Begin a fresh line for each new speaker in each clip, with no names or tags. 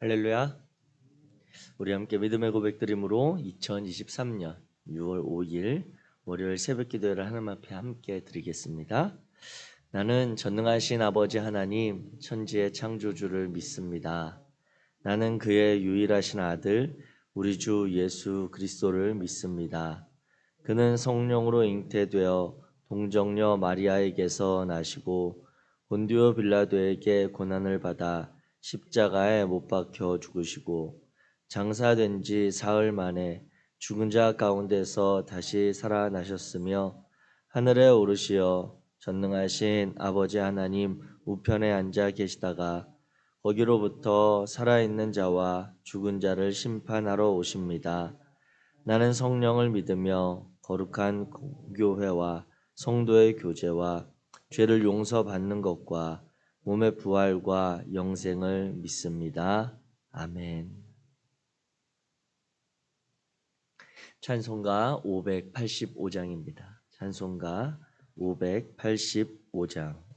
할렐루야. 우리 함께 믿음의 고백드림으로 2023년 6월 5일 월요일 새벽 기도회를 하나님 앞에 함께 드리겠습니다. 나는 전능하신 아버지 하나님 천지의 창조주를 믿습니다. 나는 그의 유일하신 아들 우리 주 예수 그리스도를 믿습니다. 그는 성령으로 잉태되어 동정녀 마리아에게서 나시고 본디오 빌라도에게 고난을 받아 십자가에 못 박혀 죽으시고 장사된 지 사흘 만에 죽은 자 가운데서 다시 살아나셨으며 하늘에 오르시어 전능하신 아버지 하나님 우편에 앉아 계시다가 거기로부터 살아있는 자와 죽은 자를 심판하러 오십니다. 나는 성령을 믿으며 거룩한 공교회와 성도의 교제와 죄를 용서받는 것과 몸의 부활과 영생을 믿습니다. 아멘. 찬송가 585장입니다. 찬송가 585장.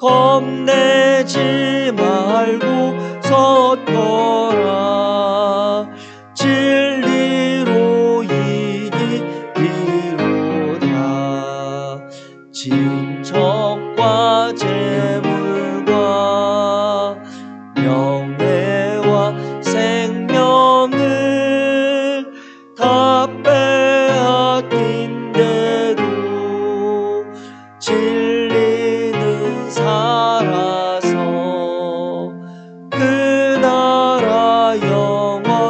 겁내지 말고 섰더라. 진리로 이기리로다. 친척과 재물과 명예와 생명을 다 빼앗긴데도 진리는 살아서 그 나라 영원하리라.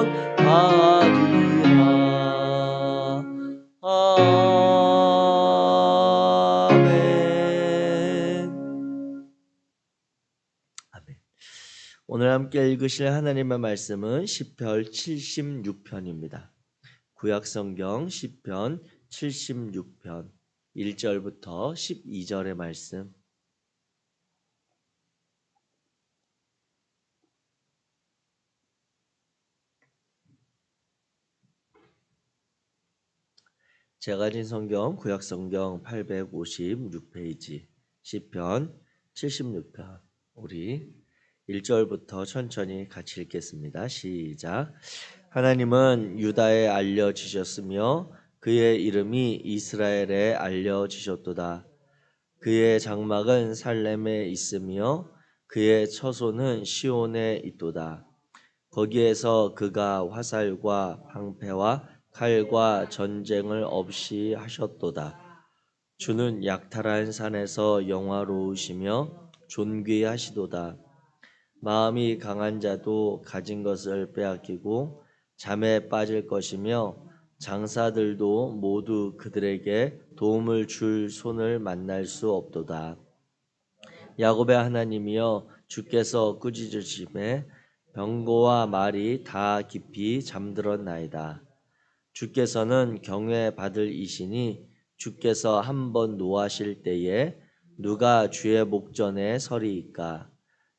아멘.
아멘. 오늘 함께 읽으실 하나님의 말씀은 시편 76편입니다. 구약성경 시편 76편 1절부터 12절의 말씀. 제가 가진 성경 구약성경 856페이지 시편 76편 우리 1절부터 천천히 같이 읽겠습니다. 시작. 하나님은 유다에 알려지셨으며 그의 이름이 이스라엘에 알려지셨도다. 그의 장막은 살렘에 있으며 그의 처소는 시온에 있도다. 거기에서 그가 화살과 방패와 칼과 전쟁을 없이 하셨도다. 주는 약탈한 산에서 영화로우시며 존귀하시도다. 마음이 강한 자도 가진 것을 빼앗기고 잠에 빠질 것이며 장사들도 모두 그들에게 도움을 줄 손을 만날 수 없도다. 야곱의 하나님이여 주께서 꾸짖으심에 병고와 말이 다 깊이 잠들었나이다. 주께서는 경외받을 이시니 주께서 한번 노하실 때에 누가 주의 목전에 서리이까.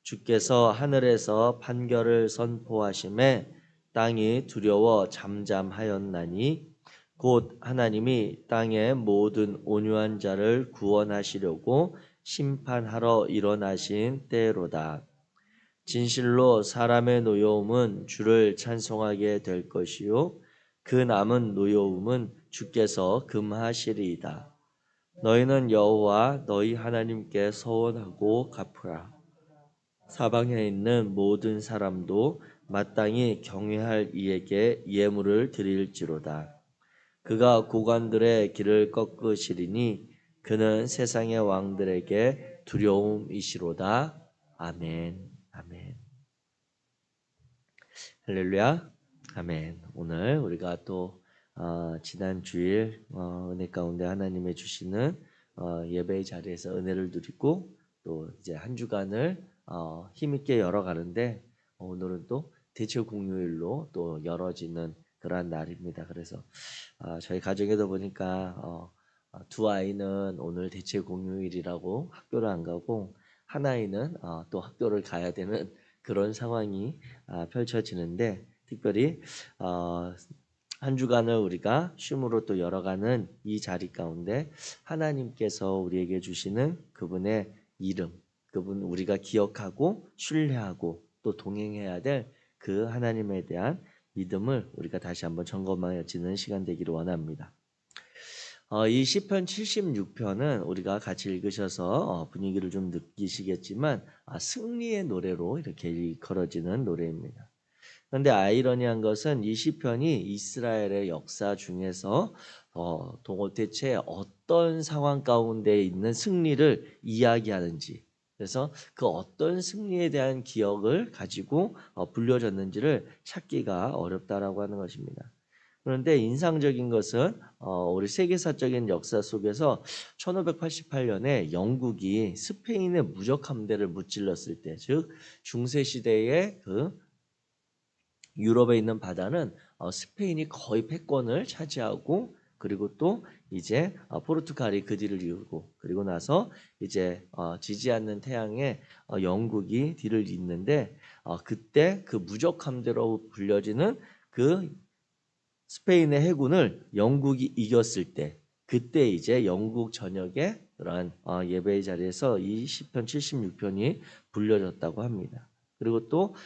주께서 하늘에서 판결을 선포하심에 땅이 두려워 잠잠하였나니 곧 하나님이 땅의 모든 온유한 자를 구원하시려고 심판하러 일어나신 때로다. 진실로 사람의 노여움은 주를 찬송하게 될 것이요 그 남은 노여움은 주께서 금하시리이다. 너희는 여호와 너희 하나님께 서원하고 갚으라. 사방에 있는 모든 사람도 마땅히 경외할 이에게 예물을 드릴지로다. 그가 고관들의 길을 꺾으시리니 그는 세상의 왕들에게 두려움이시로다. 아멘. 아멘. 할렐루야. 아멘. 오늘 우리가 또 지난 주일 은혜 가운데 하나님의 주시는 예배의 자리에서 은혜를 누리고 또 이제 한 주간을 힘있게 열어가는데 오늘은 또 대체 공휴일로 또 열어지는 그러한 날입니다. 그래서 저희 가정에도 보니까 두 아이는 오늘 대체 공휴일이라고 학교를 안 가고 한 아이는 또 학교를 가야 되는 그런 상황이 펼쳐지는데 특별히 한 주간을 우리가 쉼으로 또 열어가는 이 자리 가운데 하나님께서 우리에게 주시는 그분의 이름, 그분 우리가 기억하고 신뢰하고 또 동행해야 될 그 하나님에 대한 믿음을 우리가 다시 한번 점검하여지는 시간 되기를 원합니다. 이 시편 76편은 우리가 같이 읽으셔서 분위기를 좀 느끼시겠지만 승리의 노래로 이렇게 일컬어지는 노래입니다. 그런데 아이러니한 것은 이 시편이 이스라엘의 역사 중에서 대체 어떤 상황 가운데 있는 승리를 이야기하는지, 그래서 그 어떤 승리에 대한 기억을 가지고 불려졌는지를 찾기가 어렵다라고 하는 것입니다. 그런데 인상적인 것은 우리 세계사적인 역사 속에서 1588년에 영국이 스페인의 무적 함대를 무찔렀을 때, 즉 중세 시대의 그 유럽에 있는 바다는 스페인이 거의 패권을 차지하고 그리고 또 이제 포르투갈이 그 뒤를 이루고 그리고 나서 이제 지지 않는 태양에 영국이 뒤를 잇는데 그때 그 무적 함대로 불려지는 그 스페인의 해군을 영국이 이겼을 때 그때 이제 영국 전역에 그러한 예배의 자리에서 이 시편 76편이 불려졌다고 합니다. 그리고 또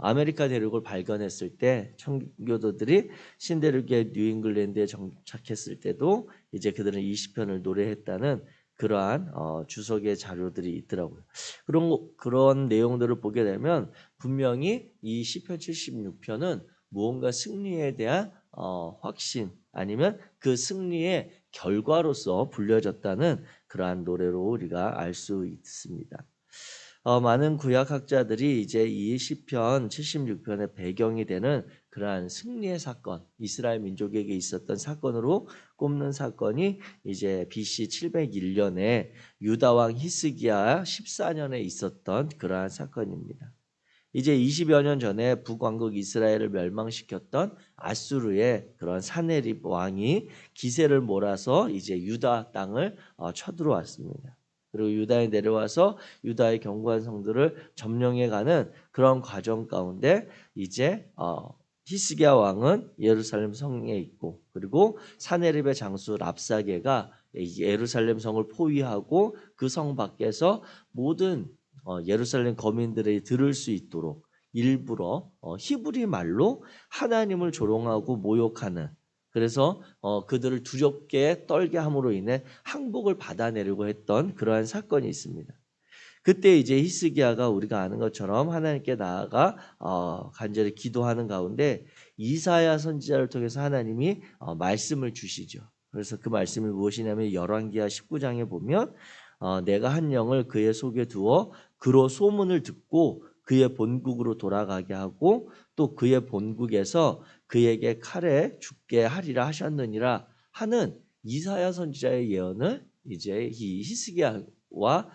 아메리카 대륙을 발견했을 때 청교도들이 신대륙의 뉴잉글랜드에 정착했을 때도 이제 그들은 이 시편을 노래했다는 그러한 주석의 자료들이 있더라고요. 그런 내용들을 보게 되면 분명히 이 시편 76편은 무언가 승리에 대한 확신 아니면 그 승리의 결과로서 불려졌다는 그러한 노래로 우리가 알 수 있습니다. 많은 구약학자들이 이제 이 시편 76편의 배경이 되는 그러한 승리의 사건, 이스라엘 민족에게 있었던 사건으로 꼽는 사건이 이제 BC 701년에 유다 왕 히스기야 14년에 있었던 그러한 사건입니다. 이제 20여 년 전에 북왕국 이스라엘을 멸망시켰던 아수르의 그런 사네립 왕이 기세를 몰아서 이제 유다 땅을 쳐들어왔습니다. 그리고 유다에 내려와서 유다의 견고한 성들을 점령해가는 그런 과정 가운데 이제 히스기야 왕은 예루살렘 성에 있고 그리고 사네립의 장수 랍사게가 예루살렘 성을 포위하고 그 성 밖에서 모든 예루살렘 거민들이 들을 수 있도록 일부러 히브리 말로 하나님을 조롱하고 모욕하는 그래서 그들을 두렵게 떨게 함으로 인해 항복을 받아내려고 했던 그러한 사건이 있습니다. 그때 이제 히스기야가 우리가 아는 것처럼 하나님께 나아가 간절히 기도하는 가운데 이사야 선지자를 통해서 하나님이 말씀을 주시죠. 그래서 그 말씀이 무엇이냐면 열왕기하 19장에 보면 내가 한 영을 그의 속에 두어 그로 소문을 듣고 그의 본국으로 돌아가게 하고 또 그의 본국에서 그에게 칼에 죽게 하리라 하셨느니라 하는 이사야 선지자의 예언을 이제 이 히스기야와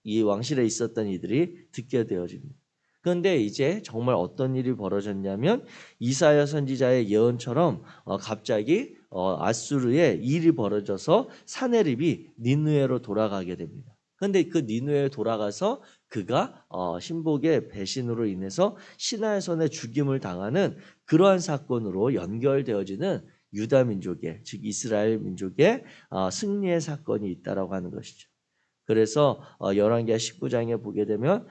이 왕실에 있었던 이들이 듣게 되어집니다. 그런데 이제 정말 어떤 일이 벌어졌냐면 이사야 선지자의 예언처럼 갑자기 아수르에 일이 벌어져서 사네립이 니느웨로 돌아가게 됩니다. 그런데 그 니느웨에 돌아가서 그가 신복의 배신으로 인해서 신하의 손에 죽임을 당하는 그러한 사건으로 연결되어지는 유다 민족의 즉 이스라엘 민족의 승리의 사건이 있다라고 하는 것이죠. 그래서 열왕기하 19장에 보게 되면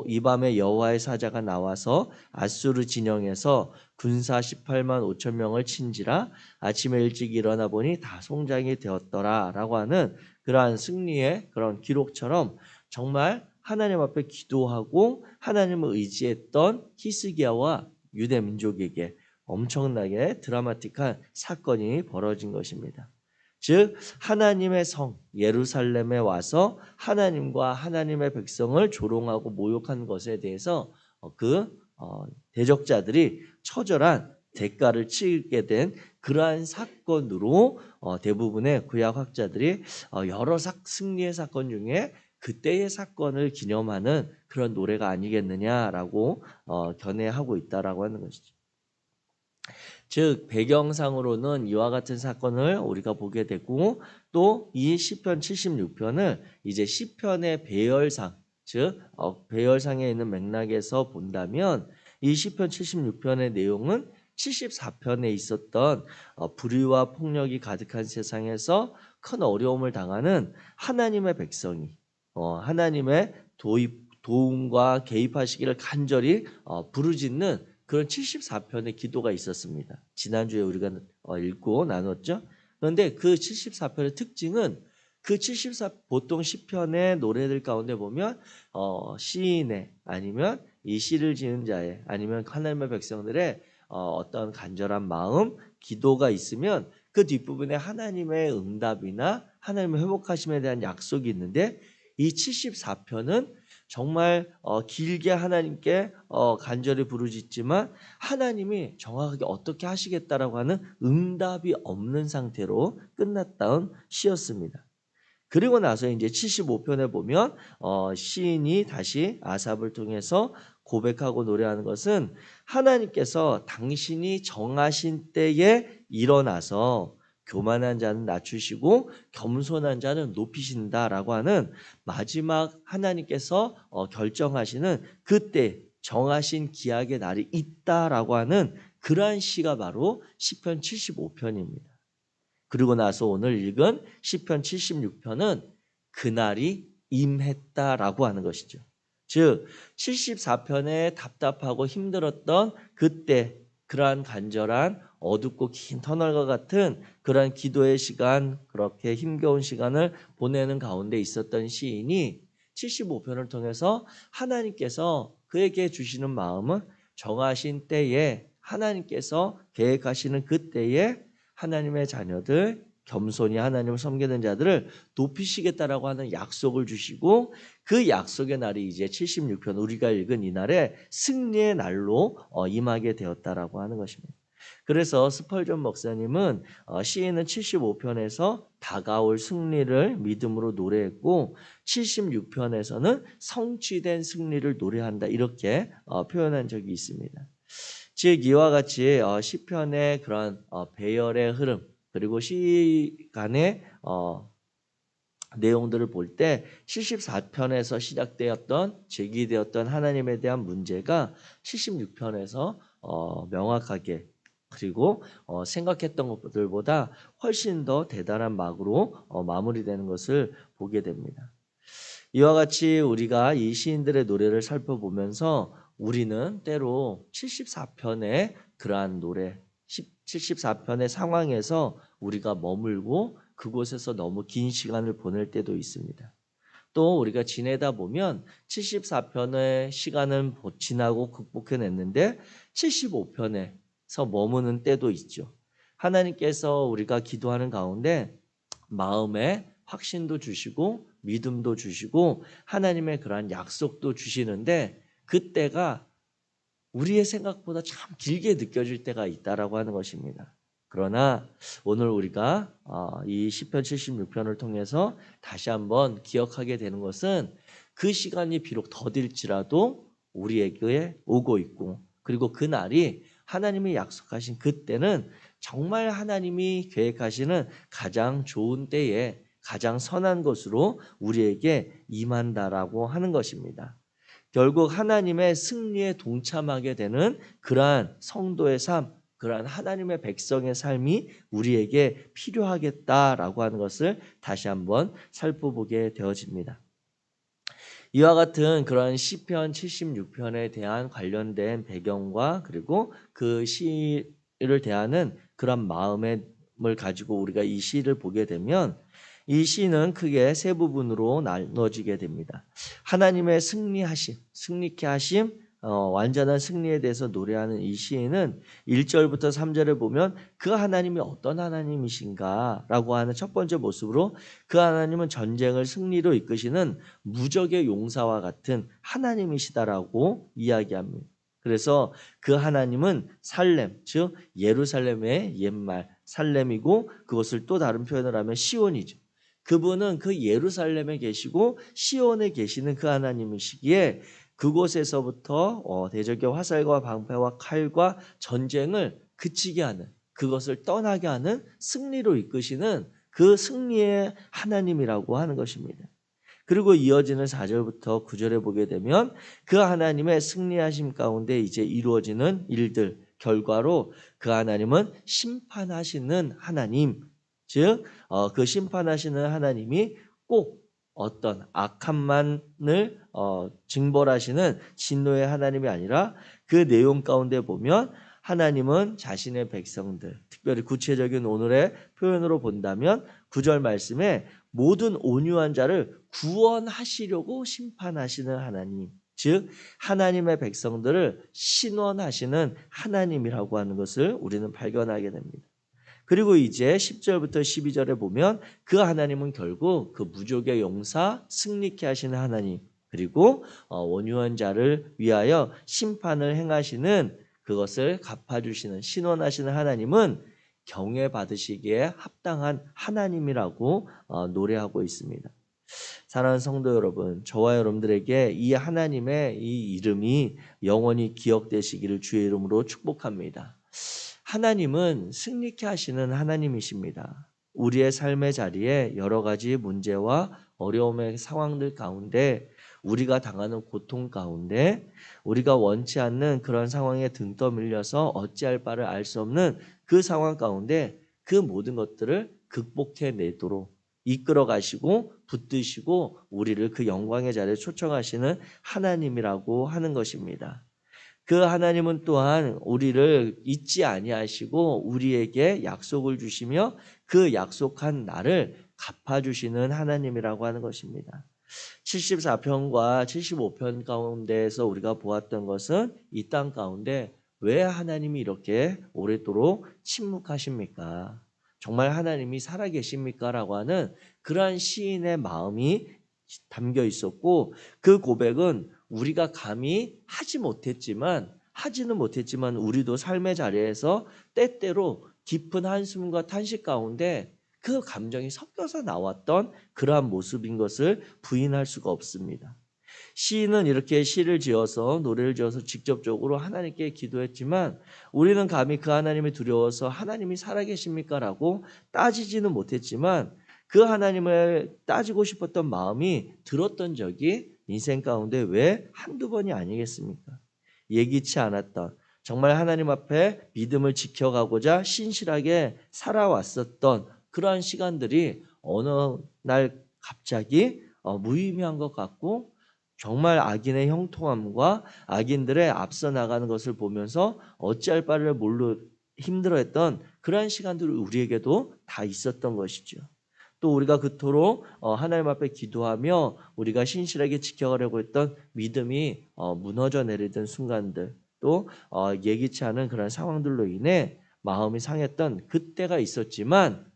이 밤에 여호와의 사자가 나와서 아수르 진영에서 군사 18만 5천 명을 친지라 아침에 일찍 일어나 보니 다 송장이 되었더라라고 하는 그러한 승리의 그런 기록처럼 정말 하나님 앞에 기도하고 하나님을 의지했던 히스기야와 유대 민족에게 엄청나게 드라마틱한 사건이 벌어진 것입니다. 즉 하나님의 성 예루살렘에 와서 하나님과 하나님의 백성을 조롱하고 모욕한 것에 대해서 대적자들이 처절한 대가를 치르게 된 그러한 사건으로 대부분의 구약학자들이 여러 승리의 사건 중에 그때의 사건을 기념하는 그런 노래가 아니겠느냐라고 견해하고 있다라고 하는 것이죠. 즉 배경상으로는 이와 같은 사건을 우리가 보게 되고 또 이 시편 76편을 이제 시편의 배열상 즉 배열상에 있는 맥락에서 본다면 이 시편 76편의 내용은 74편에 있었던 불의와 폭력이 가득한 세상에서 큰 어려움을 당하는 하나님의 백성이 하나님의 도움과 개입하시기를 간절히 부르짖는 그런 74편의 기도가 있었습니다. 지난주에 우리가 읽고 나눴죠. 그런데 그 74편의 특징은 그 보통 시편의 노래들 가운데 보면 시인의 아니면 이 시를 지은 자의 아니면 하나님의 백성들의 어떤 간절한 마음, 기도가 있으면 그 뒷부분에 하나님의 응답이나 하나님의 회복하심에 대한 약속이 있는데 이 74편은 정말 길게 하나님께 간절히 부르짖지만 하나님이 정확하게 어떻게 하시겠다라고 하는 응답이 없는 상태로 끝났던 시였습니다. 그리고 나서 이제 75편에 보면 시인이 다시 아삽을 통해서 고백하고 노래하는 것은 하나님께서 당신이 정하신 때에 일어나서 교만한 자는 낮추시고 겸손한 자는 높이신다라고 하는 마지막 하나님께서 결정하시는 그때 정하신 기약의 날이 있다라고 하는 그러한 시가 바로 시편 75편입니다. 그리고 나서 오늘 읽은 시편 76편은 그날이 임했다라고 하는 것이죠. 즉 74편에 답답하고 힘들었던 그때 그러한 간절한 어둡고 긴 터널과 같은 그러한 기도의 시간, 그렇게 힘겨운 시간을 보내는 가운데 있었던 시인이 75편을 통해서 하나님께서 그에게 주시는 마음은 정하신 때에 하나님께서 계획하시는 그때에 하나님의 자녀들, 겸손히 하나님을 섬기는 자들을 높이시겠다라고 하는 약속을 주시고 그 약속의 날이 이제 76편 우리가 읽은 이 날에 승리의 날로 임하게 되었다라고 하는 것입니다. 그래서 스펄전 목사님은 시인은 75편에서 다가올 승리를 믿음으로 노래했고 76편에서는 성취된 승리를 노래한다 이렇게 표현한 적이 있습니다. 즉 이와 같이 시편의 그런 배열의 흐름 그리고 시간의 내용들을 볼 때 74편에서 시작되었던 제기되었던 하나님에 대한 문제가 76편에서 명확하게 그리고 생각했던 것들보다 훨씬 더 대단한 막으로 마무리되는 것을 보게 됩니다. 이와 같이 우리가 이 시인들의 노래를 살펴보면서 우리는 때로 74편의 그러한 노래 74편의 상황에서 우리가 머물고 그곳에서 너무 긴 시간을 보낼 때도 있습니다. 또 우리가 지내다 보면 74편의 시간은 지나고 극복해냈는데 75편에서 머무는 때도 있죠. 하나님께서 우리가 기도하는 가운데 마음에 확신도 주시고 믿음도 주시고 하나님의 그러한 약속도 주시는데 그때가 우리의 생각보다 참 길게 느껴질 때가 있다라고 하는 것입니다. 그러나 오늘 우리가 이 시편 76편을 통해서 다시 한번 기억하게 되는 것은 그 시간이 비록 더딜지라도 우리에게 오고 있고 그리고 그 날이 하나님이 약속하신 그때는 정말 하나님이 계획하시는 가장 좋은 때에 가장 선한 것으로 우리에게 임한다라고 하는 것입니다. 결국 하나님의 승리에 동참하게 되는 그러한 성도의 삶, 그러한 하나님의 백성의 삶이 우리에게 필요하겠다라고 하는 것을 다시 한번 살펴보게 되어집니다. 이와 같은 그런 시편 76편에 대한 관련된 배경과 그리고 그 시를 대하는 그런 마음을 가지고 우리가 이 시를 보게 되면 이 시는 크게 세 부분으로 나눠지게 됩니다. 하나님의 승리케 하심, 완전한 승리에 대해서 노래하는 이 시인은 1절부터 3절에 보면 그 하나님이 어떤 하나님이신가 라고 하는 첫 번째 모습으로 그 하나님은 전쟁을 승리로 이끄시는 무적의 용사와 같은 하나님이시다라고 이야기합니다. 그래서 그 하나님은 살렘, 즉 예루살렘의 옛말 살렘이고 그것을 또 다른 표현을 하면 시온이죠. 그분은 그 예루살렘에 계시고 시온에 계시는 그 하나님이시기에 그곳에서부터 대적의 화살과 방패와 칼과 전쟁을 그치게 하는 그것을 떠나게 하는 승리로 이끄시는 그 승리의 하나님이라고 하는 것입니다. 그리고 이어지는 4절부터 9절에 보게 되면 그 하나님의 승리하심 가운데 이제 이루어지는 일들 결과로 그 하나님은 심판하시는 하나님, 즉 그 심판하시는 하나님이 꼭 어떤 악함만을 징벌하시는 진노의 하나님이 아니라 그 내용 가운데 보면 하나님은 자신의 백성들, 특별히 구체적인 오늘의 표현으로 본다면 9절 말씀에 모든 온유한 자를 구원하시려고 심판하시는 하나님, 즉 하나님의 백성들을 신원하시는 하나님이라고 하는 것을 우리는 발견하게 됩니다. 그리고 이제 10절부터 12절에 보면 그 하나님은 결국 그 무족의 용사 승리케 하시는 하나님, 그리고 온유한 자를 위하여 심판을 행하시는 그것을 갚아주시는 신원하시는 하나님은 경외 받으시기에 합당한 하나님이라고 노래하고 있습니다. 사랑하는 성도 여러분, 저와 여러분들에게 이 하나님의 이 이름이 영원히 기억되시기를 주의 이름으로 축복합니다. 하나님은 승리케 하시는 하나님이십니다. 우리의 삶의 자리에 여러 가지 문제와 어려움의 상황들 가운데 우리가 당하는 고통 가운데 우리가 원치 않는 그런 상황에 등 떠밀려서 어찌할 바를 알 수 없는 그 상황 가운데 그 모든 것들을 극복해내도록 이끌어 가시고 붙드시고 우리를 그 영광의 자리에 초청하시는 하나님이라고 하는 것입니다. 그 하나님은 또한 우리를 잊지 아니하시고 우리에게 약속을 주시며 그 약속한 날을 갚아주시는 하나님이라고 하는 것입니다. 74편과 75편 가운데에서 우리가 보았던 것은 이 땅 가운데 왜 하나님이 이렇게 오랫도록 침묵하십니까? 정말 하나님이 살아계십니까? 라고 하는 그러한 시인의 마음이 담겨 있었고 그 고백은 우리가 감히 하지는 못했지만 우리도 삶의 자리에서 때때로 깊은 한숨과 탄식 가운데 그 감정이 섞여서 나왔던 그러한 모습인 것을 부인할 수가 없습니다. 시인은 이렇게 시를 지어서 노래를 지어서 직접적으로 하나님께 기도했지만 우리는 감히 그 하나님이 두려워서 하나님이 살아계십니까? 라고 따지지는 못했지만 그 하나님을 따지고 싶었던 마음이 들었던 적이 인생 가운데 왜 한두 번이 아니겠습니까? 예기치 않았던 정말 하나님 앞에 믿음을 지켜가고자 신실하게 살아왔었던 그러한 시간들이 어느 날 갑자기 무의미한 것 같고 정말 악인의 형통함과 악인들의 앞서 나가는 것을 보면서 어찌할 바를 힘들어했던 그러한 시간들이 우리에게도 다 있었던 것이죠. 또 우리가 그토록 하나님 앞에 기도하며 우리가 신실하게 지켜가려고 했던 믿음이 무너져 내리던 순간들, 또 예기치 않은 그런 상황들로 인해 마음이 상했던 그때가 있었지만,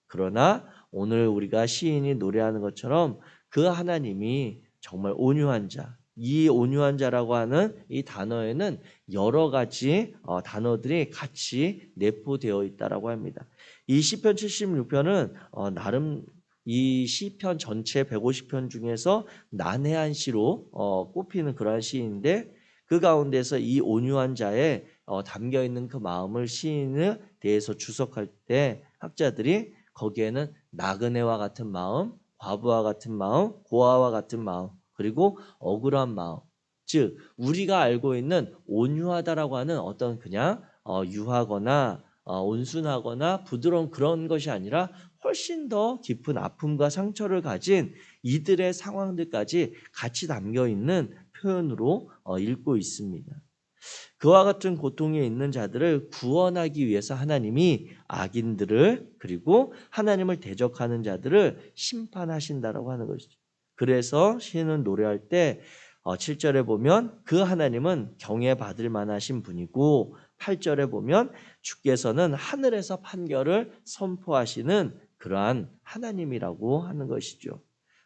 그러나 오늘 우리가 시인이 노래하는 것처럼 그 하나님이 정말 온유한 자, 이 온유한 자라고 하는 이 단어에는 여러 가지 단어들이 같이 내포되어 있다라고 합니다. 이 시편 76편은 나름 이 시편 전체 150편 중에서 난해한 시로 꼽히는 그러한 시인데, 그 가운데서 이 온유한 자에 담겨 있는 그 마음을 시인에 대해서 주석할 때 학자들이 거기에는 나그네와 같은 마음, 과부와 같은 마음, 고아와 같은 마음, 그리고 억울한 마음, 즉 우리가 알고 있는 온유하다라고 하는 어떤 그냥 유하거나 온순하거나 부드러운 그런 것이 아니라 훨씬 더 깊은 아픔과 상처를 가진 이들의 상황들까지 같이 담겨 있는 표현으로 읽고 있습니다. 그와 같은 고통에 있는 자들을 구원하기 위해서 하나님이 악인들을, 그리고 하나님을 대적하는 자들을 심판하신다라고 하는 것이죠. 그래서 시인은 노래할 때 7절에 보면 그 하나님은 경외받을 만하신 분이고, 8절에 보면 주께서는 하늘에서 판결을 선포하시는 그러한 하나님이라고 하는 것이죠.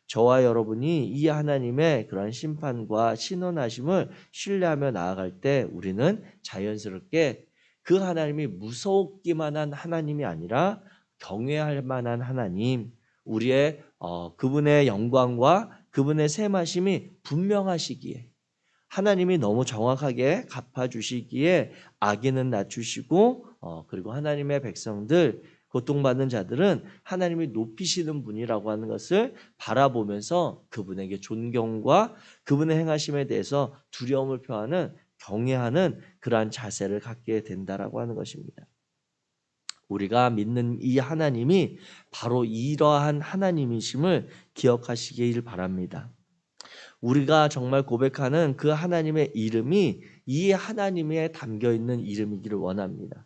저와 여러분이 이 하나님의 그런 심판과 신원하심을 신뢰하며 나아갈 때 우리는 자연스럽게 그 하나님이 무섭기만 한 하나님이 아니라 경외할 만한 하나님, 우리의 그분의 영광과 그분의 셈하심이 분명하시기에, 하나님이 너무 정확하게 갚아주시기에 악인은 낮추시고 그리고 하나님의 백성들, 고통받는 자들은 하나님이 높이시는 분이라고 하는 것을 바라보면서 그분에게 존경과 그분의 행하심에 대해서 두려움을 표하는, 경외하는 그러한 자세를 갖게 된다라고 하는 것입니다. 우리가 믿는 이 하나님이 바로 이러한 하나님이심을 기억하시길 바랍니다. 우리가 정말 고백하는 그 하나님의 이름이 이 하나님에 담겨 있는 이름이기를 원합니다.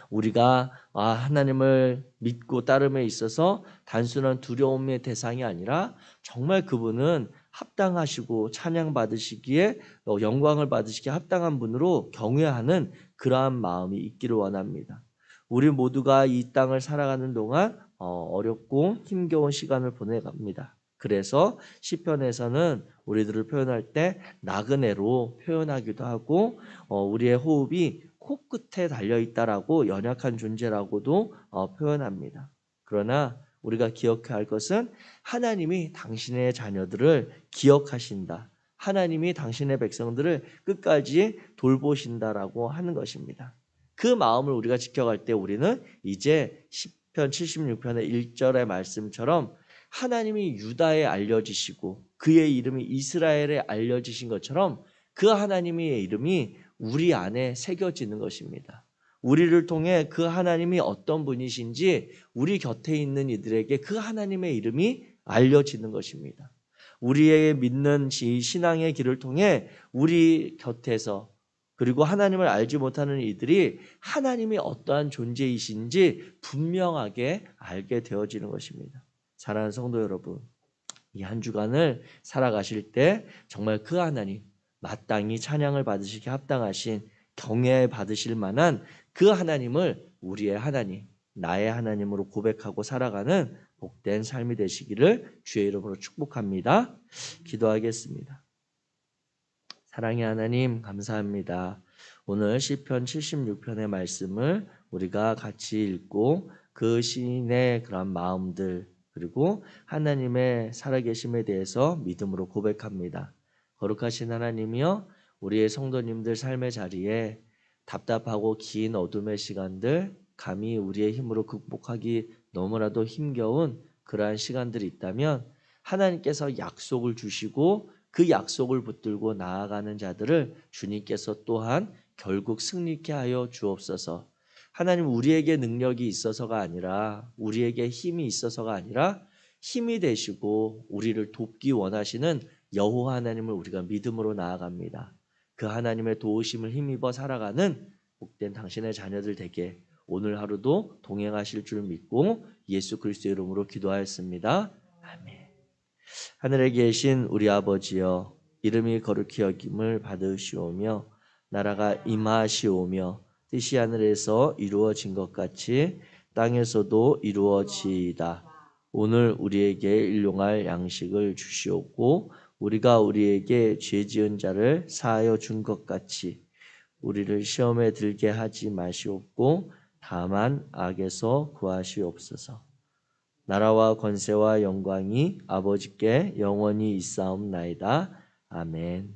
우리가 하나님을 믿고 따름에 있어서 단순한 두려움의 대상이 아니라 정말 그분은 합당하시고 찬양받으시기에 영광을 받으시기에 합당한 분으로 경외하는 그러한 마음이 있기를 원합니다. 우리 모두가 이 땅을 살아가는 동안 어렵고 힘겨운 시간을 보내갑니다. 그래서 시편에서는 우리들을 표현할 때 나그네로 표현하기도 하고, 우리의 호흡이 코끝에 달려있다라고, 연약한 존재라고도 표현합니다. 그러나 우리가 기억해야 할 것은 하나님이 당신의 자녀들을 기억하신다, 하나님이 당신의 백성들을 끝까지 돌보신다라고 하는 것입니다. 그 마음을 우리가 지켜갈 때 우리는 이제 시편 76편의 1절의 말씀처럼 하나님이 유다에 알려지시고 그의 이름이 이스라엘에 알려지신 것처럼 그 하나님의 이름이 우리 안에 새겨지는 것입니다. 우리를 통해 그 하나님이 어떤 분이신지 우리 곁에 있는 이들에게 그 하나님의 이름이 알려지는 것입니다. 우리의 믿는 신앙의 길을 통해 우리 곁에서, 그리고 하나님을 알지 못하는 이들이 하나님이 어떠한 존재이신지 분명하게 알게 되어지는 것입니다. 사랑하는 성도 여러분, 이 한 주간을 살아가실 때 정말 그 하나님, 마땅히 찬양을 받으시기 합당하신, 경외 받으실 만한 그 하나님을 우리의 하나님, 나의 하나님으로 고백하고 살아가는 복된 삶이 되시기를 주의 이름으로 축복합니다. 기도하겠습니다. 사랑의 하나님, 감사합니다. 오늘 시편 76편의 말씀을 우리가 같이 읽고 그 시인의 그런 마음들, 그리고 하나님의 살아계심에 대해서 믿음으로 고백합니다. 거룩하신 하나님이여, 우리의 성도님들 삶의 자리에 답답하고 긴 어둠의 시간들, 감히 우리의 힘으로 극복하기 너무나도 힘겨운 그러한 시간들이 있다면 하나님께서 약속을 주시고 그 약속을 붙들고 나아가는 자들을 주님께서 또한 결국 승리케 하여 주옵소서. 하나님, 우리에게 능력이 있어서가 아니라, 우리에게 힘이 있어서가 아니라 힘이 되시고 우리를 돕기 원하시는 여호와 하나님을 우리가 믿음으로 나아갑니다. 그 하나님의 도우심을 힘입어 살아가는 복된 당신의 자녀들 되게 오늘 하루도 동행하실 줄 믿고 예수 그리스도의 이름으로 기도하였습니다. 아멘. 하늘에 계신 우리 아버지여, 이름이 거룩히 여김을 받으시오며 나라가 임하시오며 뜻이 하늘에서 이루어진 것 같이 땅에서도 이루어지이다. 오늘 우리에게 일용할 양식을 주시옵고 우리가 우리에게 죄 지은 자를 사하여 준 것 같이 우리를 시험에 들게 하지 마시옵고 다만 악에서 구하시옵소서. 나라와 권세와 영광이 아버지께 영원히 있사옵나이다. 아멘.